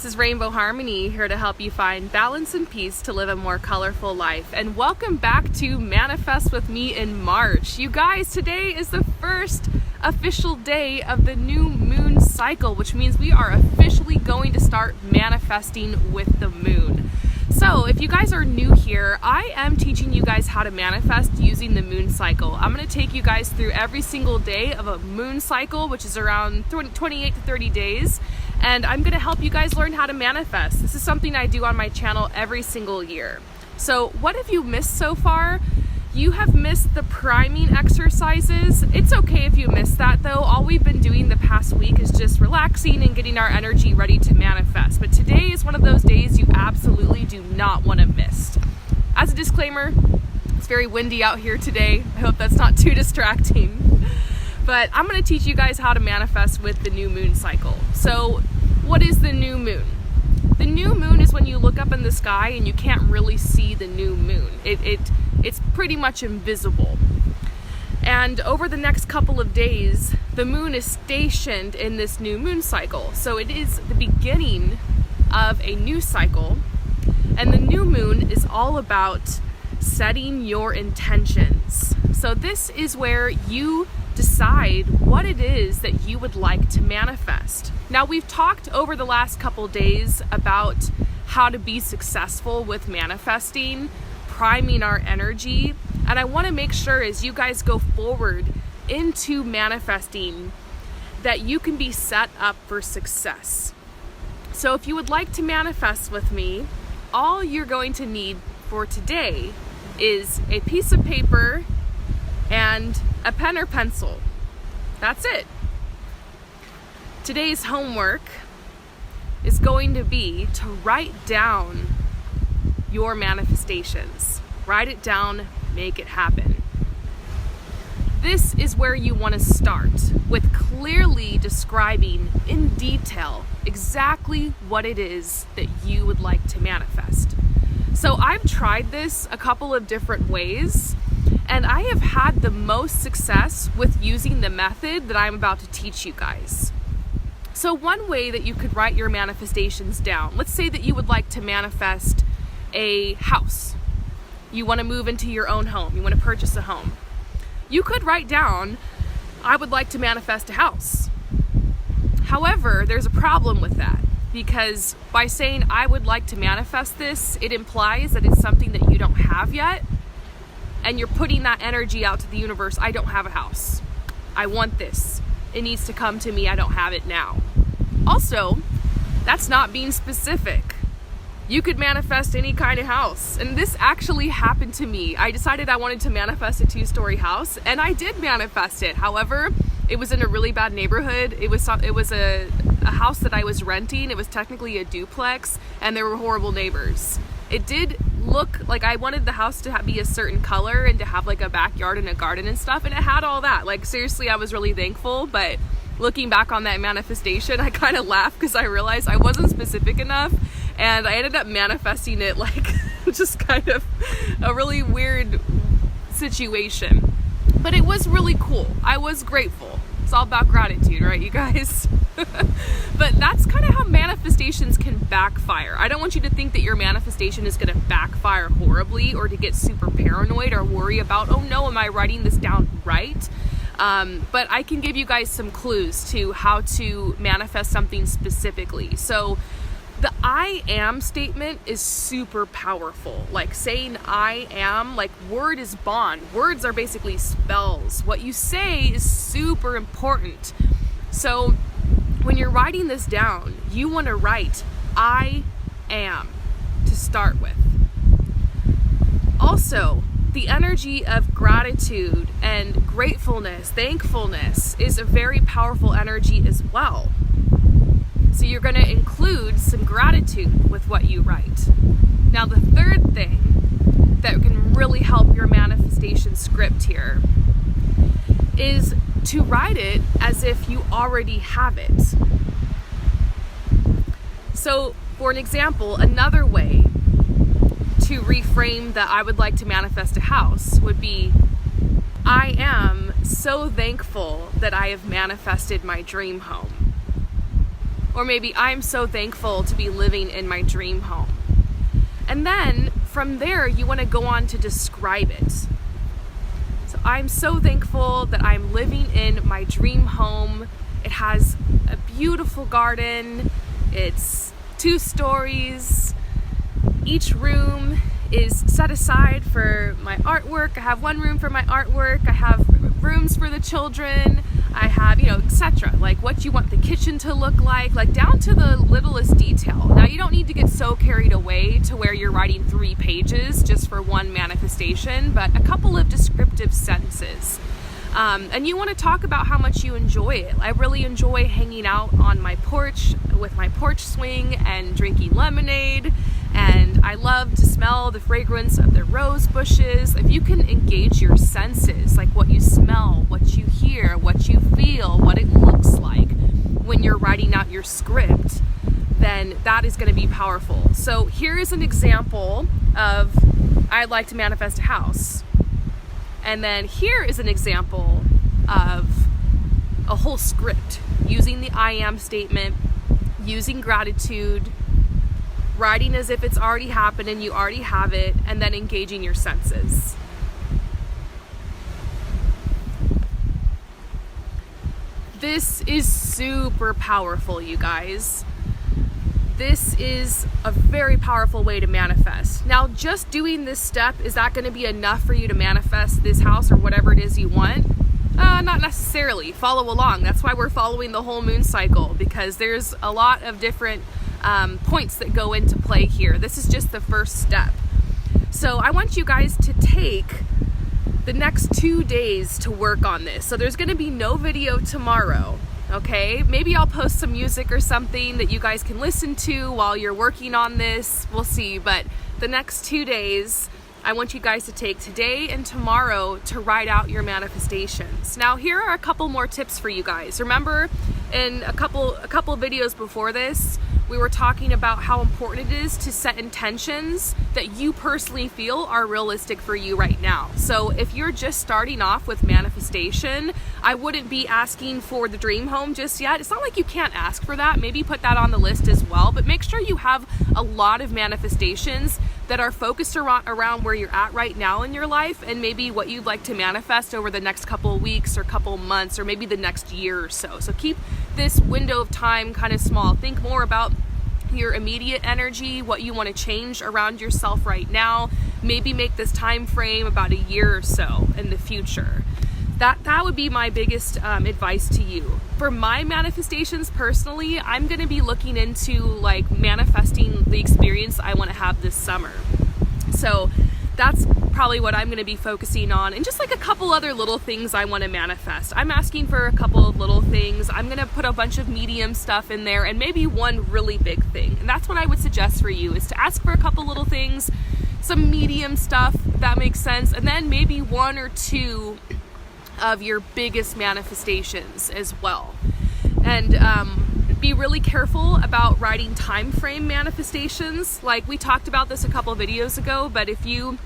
this is Rainbow Harmony, here to help you find balance and peace to live a more colorful life. And welcome back to Manifest with me in March. You guys, today is the first official day of the new moon cycle, which means we are officially going to start manifesting with the moon. So if you guys are new here, I am teaching you guys how to manifest using the moon cycle. I'm going to take you guys through every single day of a moon cycle, which is around 28 to 30 days. And I'm going to help you guys learn how to manifest. This is something I do on my channel every single year. So what have you missed so far? You have missed the priming exercises. It's okay if you missed that though. All we've been doing the past week is just relaxing and getting our energy ready to manifest. But today is one of those days you absolutely do not want to miss. As a disclaimer, it's very windy out here today. I hope that's not too distracting. But I'm going to teach you guys how to manifest with the new moon cycle. So what is the new moon? The new moon is when you look up in the sky and you can't really see the new moon. It's pretty much invisible. And over the next couple of days, the moon is stationed in this new moon cycle. So it is the beginning of a new cycle. And the new moon is all about setting your intentions. So this is where you decide what it is that you would like to manifest. Now, we've talked over the last couple days about how to be successful with manifesting, priming our energy, and I want to make sure as you guys go forward into manifesting that you can be set up for success. So if you would like to manifest with me, all you're going to need for today is a piece of paper and a pen or pencil. That's it. Today's homework is going to be to write down your manifestations. Write it down, make it happen. This is where you want to start, with clearly describing in detail exactly what it is that you would like to manifest. So I've tried this a couple of different ways, and I have had the most success with using the method that I'm about to teach you guys. So one way that you could write your manifestations down, let's say that you would like to manifest a house. You want to move into your own home. You want to purchase a home. You could write down, I would like to manifest a house. However, there's a problem with that, because by saying I would like to manifest this, it implies that it's something that you don't have yet. And you're putting that energy out to the universe. I don't have a house. I want this. It needs to come to me. I don't have it now. Also, that's not being specific. You could manifest any kind of house. And this actually happened to me. I decided I wanted to manifest a 2-story house, and I did manifest it. However, it was in a really bad neighborhood. It was a house that I was renting. It was technically a duplex, and there were horrible neighbors. It did look like I wanted the house to be a certain color and to have like a backyard and a garden and stuff, and it had all that. Like, seriously, I was really thankful. But looking back on that manifestation, I kind of laughed because I realized I wasn't specific enough, and I ended up manifesting it like just kind of a really weird situation. But it was really cool. I was grateful. It's all about gratitude, right, you guys? But that's kind of how manifestations can backfire. I don't want you to think that your manifestation is going to backfire horribly, or to get super paranoid or worry about, oh no, am I writing this down right? But I can give you guys some clues to how to manifest something specifically. So the I am statement is super powerful. Like saying I am, like word is bond. Words are basically spells. What you say is super important. So when you're writing this down, you want to write I am to start with. Also, the energy of gratitude and gratefulness, thankfulness is a very powerful energy as well. So you're going to include some gratitude with what you write. Now, the third thing that can really help your manifestation script here is to write it as if you already have it. So, for an example, another way to reframe that I would like to manifest a house would be, I am so thankful that I have manifested my dream home. Or maybe I'm so thankful to be living in my dream home. And then from there, you want to go on to describe it. So I'm so thankful that I'm living in my dream home. It has a beautiful garden. It's 2 stories. Each room is set aside for my artwork. I have 1 room for my artwork. I have rooms for the children. I have, etc. Like what you want the kitchen to look like down to the littlest detail. Now, you don't need to get so carried away to where you're writing 3 pages just for one manifestation, but a couple of descriptive sentences. And you want to talk about how much you enjoy it. I really enjoy hanging out on my porch with my porch swing and drinking lemonade. And I love to smell the fragrance of the rose bushes. If you can engage your senses, like what you smell, what you hear, what you feel, what it looks like when you're writing out your script, then that is going to be powerful. So here is an example of I'd like to manifest a house. And then here is an example of a whole script using the I am statement, using gratitude, writing as if it's already happened and you already have it, and then engaging your senses. This is super powerful, you guys. This is a very powerful way to manifest. Now, just doing this step, is that going to be enough for you to manifest this house or whatever it is you want? Not necessarily. Follow along. That's why we're following the whole moon cycle, because there's a lot of different points that go into play here. This is just the first step. So I want you guys to take the next 2 days to work on this. So there's going to be no video tomorrow. Okay, maybe I'll post some music or something that you guys can listen to while you're working on this. We'll see. But the next 2 days, I want you guys to take today and tomorrow to write out your manifestations. Now, here are a couple more tips for you guys. Remember, in a couple videos before this, we were talking about how important it is to set intentions that you personally feel are realistic for you right now. So if you're just starting off with manifestation, I wouldn't be asking for the dream home just yet. It's not like you can't ask for that. Maybe put that on the list as well, but make sure you have a lot of manifestations that are focused around where you're at right now in your life, and maybe what you'd like to manifest over the next couple of weeks or couple of months or maybe the next year or so. So keep this window of time kind of small. Think more about your immediate energy, what you want to change around yourself right now. Maybe make this time frame about a year or so in the future. That would be my biggest advice to you. For my manifestations personally, I'm going to be looking into like manifesting the experience I want to have this summer. So that's probably what I'm going to be focusing on, and just like a couple other little things I want to manifest. I'm asking for a couple of little things. I'm going to put a bunch of medium stuff in there and maybe one really big thing. And that's what I would suggest for you, is to ask for a couple little things, some medium stuff, if that makes sense, and then maybe 1 or 2 of your biggest manifestations as well. And be really careful about writing time frame manifestations. Like we talked about this a couple videos ago, but if you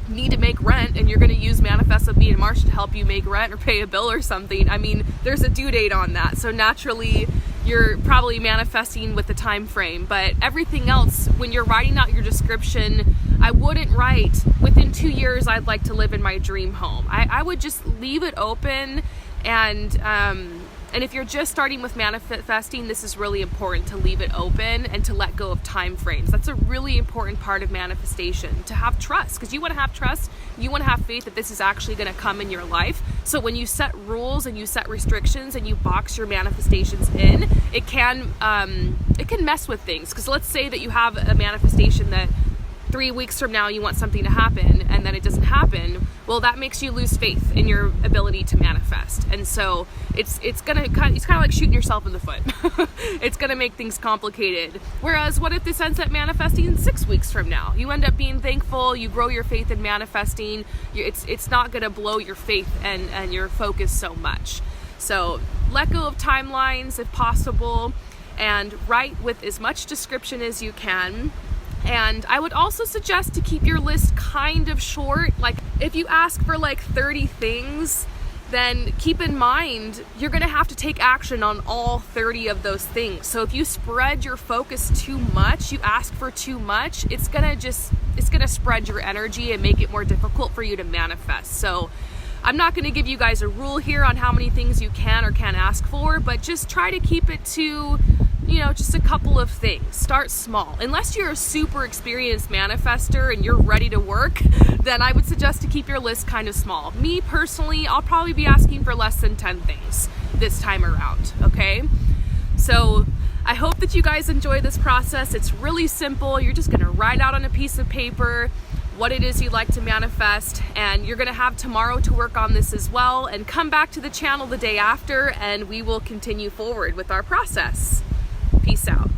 need to make rent and you're going to use Manifest with Me and Marcia to help you make rent or pay a bill or something, I mean, there's a due date on that. So naturally, you're probably manifesting with the time frame. But everything else, when you're writing out your description, I wouldn't write within 2 years I'd like to live in my dream home. I would just leave it open, and if you're just starting with manifesting, this is really important to leave it open and to let go of time frames. That's a really important part of manifestation, to have trust, because you want to have trust, you want to have faith that this is actually going to come in your life. So when you set rules and you set restrictions and you box your manifestations in, it can mess with things. Because let's say that you have a manifestation that 3 weeks from now you want something to happen and then it doesn't happen. Well, that makes you lose faith in your ability to manifest. And so it's kind of like shooting yourself in the foot. It's gonna make things complicated. Whereas what if this ends up manifesting 6 weeks from now? You end up being thankful, you grow your faith in manifesting. It's not gonna blow your faith and your focus so much. So let go of timelines if possible, and write with as much description as you can. And I would also suggest to keep your list kind of short. Like if you ask for like 30 things, then keep in mind you're going to have to take action on all 30 of those things. So if you spread your focus too much, you ask for too much, it's going to spread your energy and make it more difficult for you to manifest. So I'm not going to give you guys a rule here on how many things you can or can't ask for, but just try to keep it to, just a couple of things. Start small. Unless you're a super experienced manifester and you're ready to work, then I would suggest to keep your list kind of small. Me personally, I'll probably be asking for less than 10 things this time around, okay? So I hope that you guys enjoy this process. It's really simple. You're just gonna write out on a piece of paper what it is you'd like to manifest, and you're gonna have tomorrow to work on this as well, and come back to the channel the day after and we will continue forward with our process. Peace out.